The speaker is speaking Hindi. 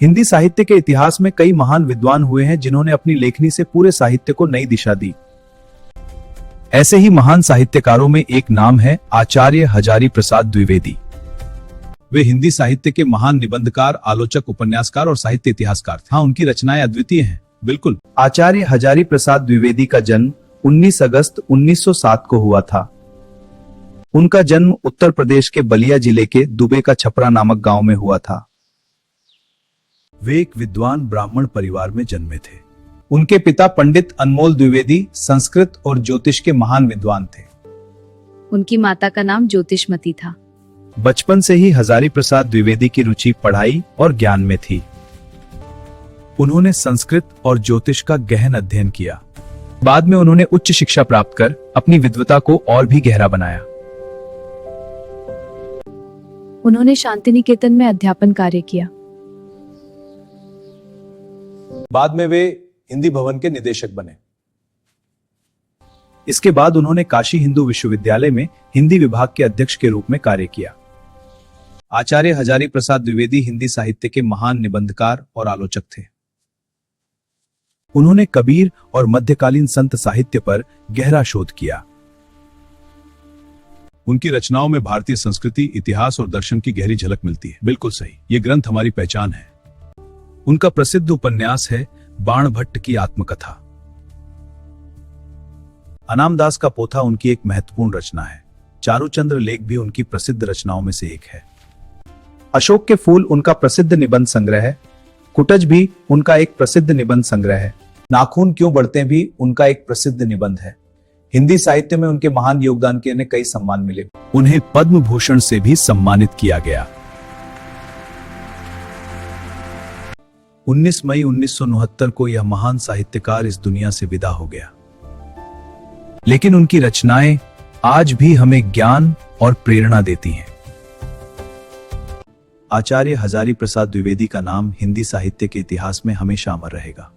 हिंदी साहित्य के इतिहास में कई महान विद्वान हुए हैं जिन्होंने अपनी लेखनी से पूरे साहित्य को नई दिशा दी। ऐसे ही महान साहित्यकारों में एक नाम है आचार्य हजारी प्रसाद द्विवेदी। वे हिंदी साहित्य के महान निबंधकार, आलोचक, उपन्यासकार और साहित्य इतिहासकार थे। हाँ, उनकी रचनाएं अद्वितीय हैं। बिल्कुल। आचार्य हजारी प्रसाद द्विवेदी का जन्म 19 अगस्त 1907 को हुआ था। उनका जन्म उत्तर प्रदेश के बलिया जिले के दुबे का छपरा नामक गांव में हुआ था। वे एक विद्वान ब्राह्मण परिवार में जन्मे थे। उनके पिता पंडित अनमोल द्विवेदी संस्कृत और ज्योतिष के महान विद्वान थे। उनकी माता का नाम ज्योतिषमती था। बचपन से ही हजारी प्रसाद द्विवेदी की रुचि पढ़ाई और ज्ञान में थी। उन्होंने संस्कृत और ज्योतिष का गहन अध्ययन किया। बाद में उन्होंने उच्च शिक्षा प्राप्त कर अपनी विद्वता को और भी गहरा बनाया। उन्होंने शांतिनिकेतन में अध्यापन कार्य किया। बाद में वे हिंदी भवन के निदेशक बने। इसके बाद उन्होंने काशी हिंदू विश्वविद्यालय में हिंदी विभाग के अध्यक्ष के रूप में कार्य किया। आचार्य हजारी प्रसाद द्विवेदी हिंदी साहित्य के महान निबंधकार और आलोचक थे। उन्होंने कबीर और मध्यकालीन संत साहित्य पर गहरा शोध किया। उनकी रचनाओं में भारतीय संस्कृति, इतिहास और दर्शन की गहरी झलक मिलती है। बिल्कुल सही, ये ग्रंथ हमारी पहचान है। उनका प्रसिद्ध उपन्यास है बाण भट्ट की आत्मकथा। अनामदास का पोथा उनकी एक महत्वपूर्ण रचना है। चारुचंद्र लेख भी उनकी प्रसिद्ध रचनाओं में से एक है। अशोक के फूल उनका प्रसिद्ध निबंध संग्रह है। कुटज भी उनका एक प्रसिद्ध निबंध संग्रह है। नाखून क्यों बढ़ते भी उनका एक प्रसिद्ध निबंध है। हिंदी साहित्य में उनके महान योगदान के अन्य कई सम्मान मिले। उन्हें पद्म भूषण से भी सम्मानित किया गया। 19 मई 1969 को यह महान साहित्यकार इस दुनिया से विदा हो गया। लेकिन उनकी रचनाएं आज भी हमें ज्ञान और प्रेरणा देती हैं। आचार्य हजारी प्रसाद द्विवेदी का नाम हिंदी साहित्य के इतिहास में हमेशा अमर रहेगा।